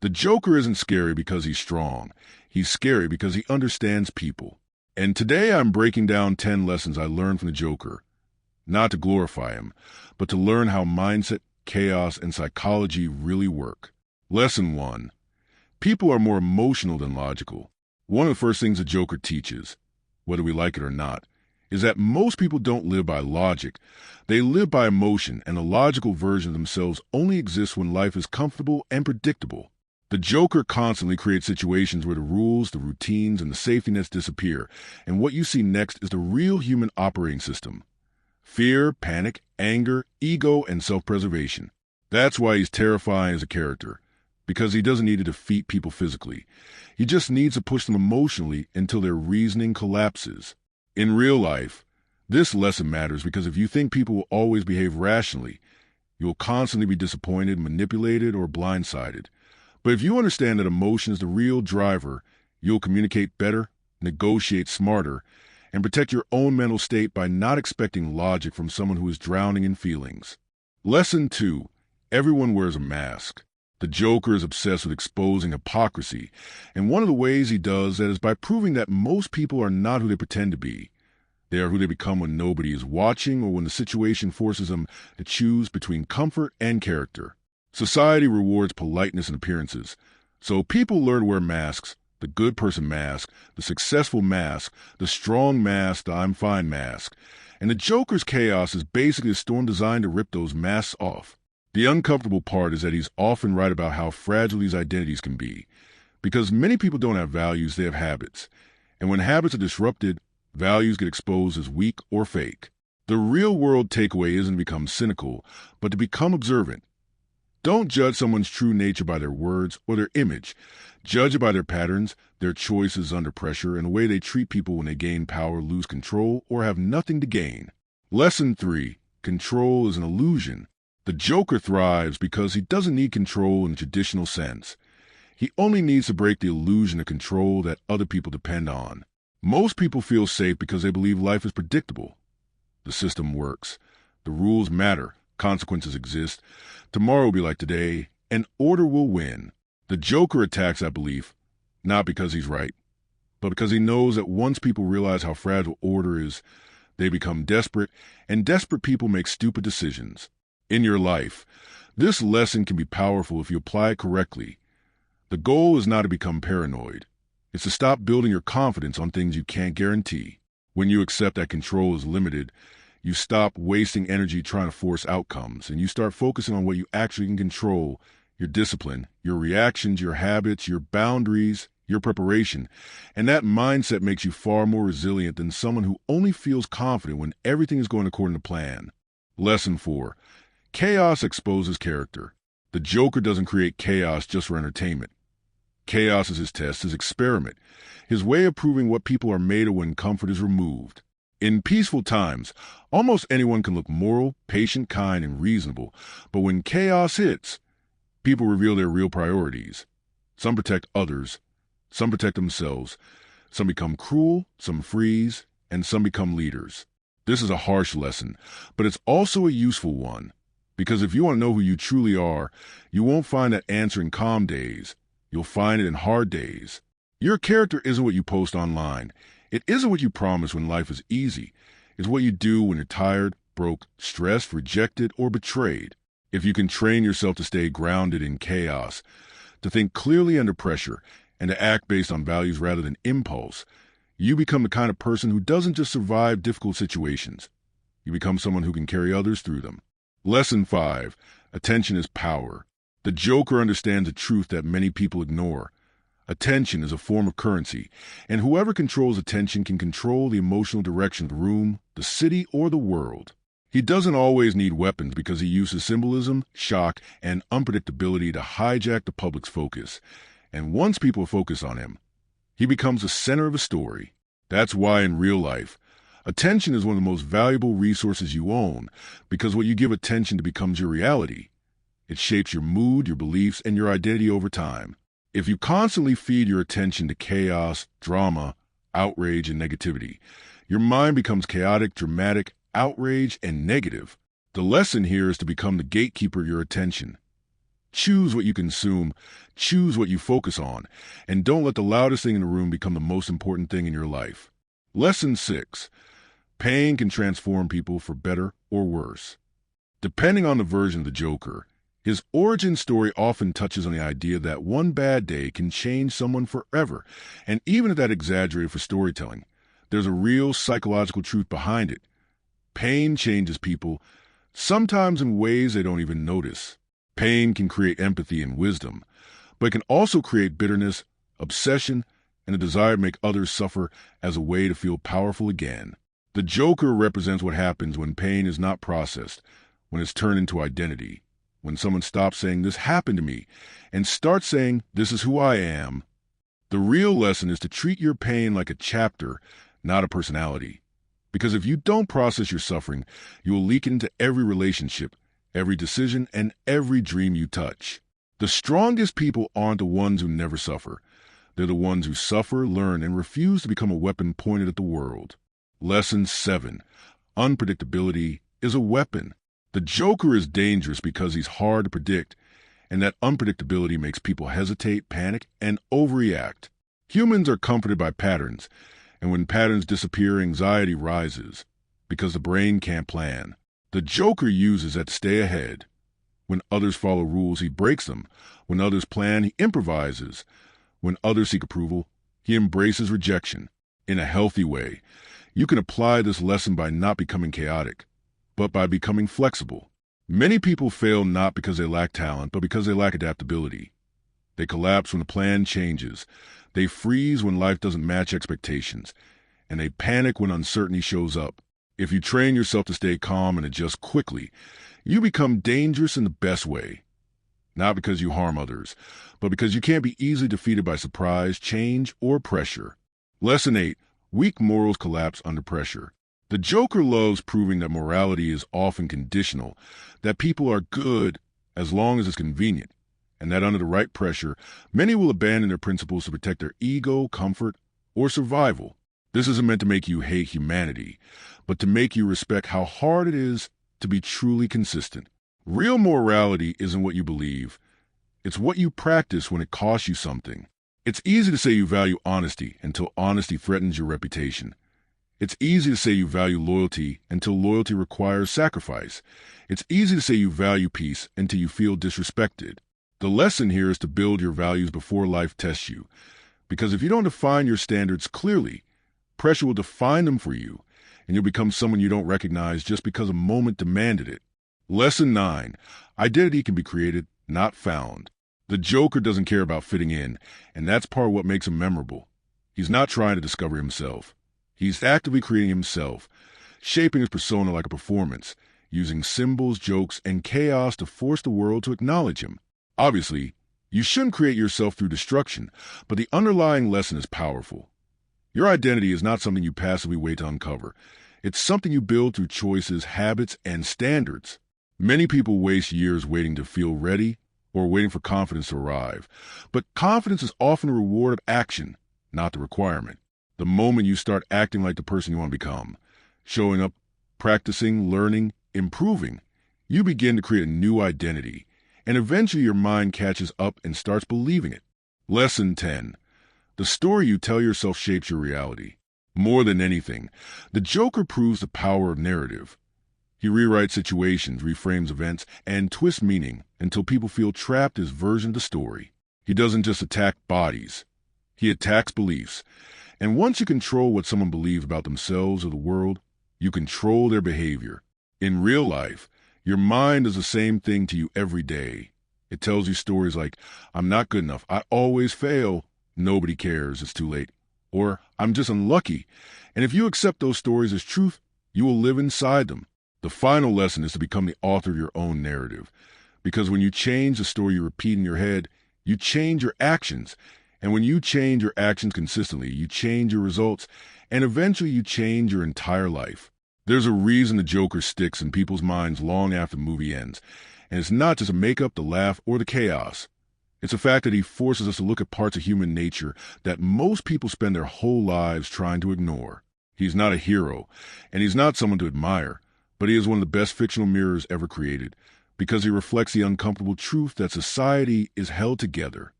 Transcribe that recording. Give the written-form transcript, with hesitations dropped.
The Joker isn't scary because he's strong. He's scary because he understands people. And today I'm breaking down 10 lessons I learned from the Joker, not to glorify him, but to learn how mindset, chaos, and psychology really work. Lesson 1. People are more emotional than logical. One of the first things the Joker teaches, whether we like it or not, is that most people don't live by logic. They live by emotion, and a logical version of themselves only exists when life is comfortable and predictable. The Joker constantly creates situations where the rules, the routines, and the safety nets disappear, and what you see next is the real human operating system. Fear, panic, anger, ego, and self-preservation. That's why he's terrifying as a character, because he doesn't need to defeat people physically. He just needs to push them emotionally until their reasoning collapses. In real life, this lesson matters because if you think people will always behave rationally, you'll constantly be disappointed, manipulated, or blindsided. But if you understand that emotion is the real driver, you'll communicate better, negotiate smarter, and protect your own mental state by not expecting logic from someone who is drowning in feelings. Lesson 2. Everyone wears a mask. The Joker is obsessed with exposing hypocrisy, and one of the ways he does that is by proving that most people are not who they pretend to be. They are who they become when nobody is watching or when the situation forces them to choose between comfort and character. Society rewards politeness and appearances, so people learn to wear masks: the good person mask, the successful mask, the strong mask, the I'm fine mask. And the Joker's chaos is basically a storm designed to rip those masks off. The uncomfortable part is that he's often right about how fragile these identities can be. Because many people don't have values, they have habits. And when habits are disrupted, values get exposed as weak or fake. The real world takeaway isn't to become cynical, but to become observant. Don't judge someone's true nature by their words or their image. Judge it by their patterns, their choices under pressure, and the way they treat people when they gain power, lose control, or have nothing to gain. Lesson 3. Control is an illusion. The Joker thrives because he doesn't need control in the traditional sense. He only needs to break the illusion of control that other people depend on. Most people feel safe because they believe life is predictable. The system works. The rules matter. Consequences exist. Tomorrow will be like today, and order will win. The Joker attacks that belief, not because he's right, but because he knows that once people realize how fragile order is, they become desperate, and desperate people make stupid decisions. In your life, this lesson can be powerful if you apply it correctly. The goal is not to become paranoid. It's to stop building your confidence on things you can't guarantee. When you accept that control is limited, you stop wasting energy trying to force outcomes, and you start focusing on what you actually can control: your discipline, your reactions, your habits, your boundaries, your preparation. And that mindset makes you far more resilient than someone who only feels confident when everything is going according to plan. Lesson 4. Chaos exposes character. The Joker doesn't create chaos just for entertainment. Chaos is his test, his experiment, his way of proving what people are made of when comfort is removed. In peaceful times, almost anyone can look moral, patient, kind, and reasonable, but when chaos hits, people reveal their real priorities. Some protect others, some protect themselves, some become cruel, some freeze, and some become leaders. This is a harsh lesson, but it's also a useful one, because if you want to know who you truly are, you won't find that answer in calm days. You'll find it in hard days. Your character isn't what you post online. It isn't what you promise when life is easy. It's what you do when you're tired, broke, stressed, rejected, or betrayed. If you can train yourself to stay grounded in chaos, to think clearly under pressure, and to act based on values rather than impulse, you become the kind of person who doesn't just survive difficult situations. You become someone who can carry others through them. Lesson 5. Attention is power. The Joker understands a truth that many people ignore. Attention is a form of currency, and whoever controls attention can control the emotional direction of the room, the city, or the world. He doesn't always need weapons because he uses symbolism, shock, and unpredictability to hijack the public's focus. And once people focus on him, he becomes the center of a story. That's why in real life, attention is one of the most valuable resources you own, because what you give attention to becomes your reality. It shapes your mood, your beliefs, and your identity over time. If you constantly feed your attention to chaos, drama, outrage, and negativity, your mind becomes chaotic, dramatic, outraged, and negative. The lesson here is to become the gatekeeper of your attention. Choose what you consume, choose what you focus on, and don't let the loudest thing in the room become the most important thing in your life. Lesson 6. Pain can transform people for better or worse. Depending on the version of the Joker, his origin story often touches on the idea that one bad day can change someone forever, and even if that's exaggerated for storytelling, there's a real psychological truth behind it. Pain changes people, sometimes in ways they don't even notice. Pain can create empathy and wisdom, but it can also create bitterness, obsession, and a desire to make others suffer as a way to feel powerful again. The Joker represents what happens when pain is not processed, when it's turned into identity, when someone stops saying, "This happened to me," and starts saying, "This is who I am." The real lesson is to treat your pain like a chapter, not a personality. Because if you don't process your suffering, you will leak into every relationship, every decision, and every dream you touch. The strongest people aren't the ones who never suffer. They're the ones who suffer, learn, and refuse to become a weapon pointed at the world. Lesson 7. Unpredictability is a weapon. The Joker is dangerous because he's hard to predict, and that unpredictability makes people hesitate, panic, and overreact. Humans are comforted by patterns, and when patterns disappear, anxiety rises because the brain can't plan. The Joker uses that to stay ahead. When others follow rules, he breaks them. When others plan, he improvises. When others seek approval, he embraces rejection. In a healthy way, you can apply this lesson by not becoming chaotic, but by becoming flexible. Many people fail not because they lack talent, but because they lack adaptability. They collapse when the plan changes. They freeze when life doesn't match expectations. And they panic when uncertainty shows up. If you train yourself to stay calm and adjust quickly, you become dangerous in the best way. Not because you harm others, but because you can't be easily defeated by surprise, change, or pressure. Lesson 8. Weak morals collapse under pressure. The Joker loves proving that morality is often conditional, that people are good as long as it's convenient, and that under the right pressure, many will abandon their principles to protect their ego, comfort, or survival. This isn't meant to make you hate humanity, but to make you respect how hard it is to be truly consistent. Real morality isn't what you believe. It's what you practice when it costs you something. It's easy to say you value honesty until honesty threatens your reputation. It's easy to say you value loyalty until loyalty requires sacrifice. It's easy to say you value peace until you feel disrespected. The lesson here is to build your values before life tests you. Because if you don't define your standards clearly, pressure will define them for you, and you'll become someone you don't recognize just because a moment demanded it. Lesson 9. Identity can be created, not found. The Joker doesn't care about fitting in, and that's part of what makes him memorable. He's not trying to discover himself. He's actively creating himself, shaping his persona like a performance, using symbols, jokes, and chaos to force the world to acknowledge him. Obviously, you shouldn't create yourself through destruction, but the underlying lesson is powerful. Your identity is not something you passively wait to uncover. It's something you build through choices, habits, and standards. Many people waste years waiting to feel ready or waiting for confidence to arrive. But confidence is often a reward of action, not the requirement. The moment you start acting like the person you want to become, showing up, practicing, learning, improving, you begin to create a new identity, and eventually your mind catches up and starts believing it. Lesson 10. The story you tell yourself shapes your reality. More than anything, the Joker proves the power of narrative. He rewrites situations, reframes events, and twists meaning until people feel trapped in his version of the story. He doesn't just attack bodies. He attacks beliefs. And once you control what someone believes about themselves or the world, you control their behavior. In real life, your mind does the same thing to you every day. It tells you stories like, "I'm not good enough. I always fail. Nobody cares. It's too late." Or, "I'm just unlucky." And if you accept those stories as truth, you will live inside them. The final lesson is to become the author of your own narrative. Because when you change the story you repeat in your head, you change your actions. And when you change your actions consistently, you change your results, and eventually you change your entire life. There's a reason the Joker sticks in people's minds long after the movie ends. And it's not just the makeup, the laugh, or the chaos. It's the fact that he forces us to look at parts of human nature that most people spend their whole lives trying to ignore. He's not a hero, and he's not someone to admire, but he is one of the best fictional mirrors ever created, because he reflects the uncomfortable truth that society is held together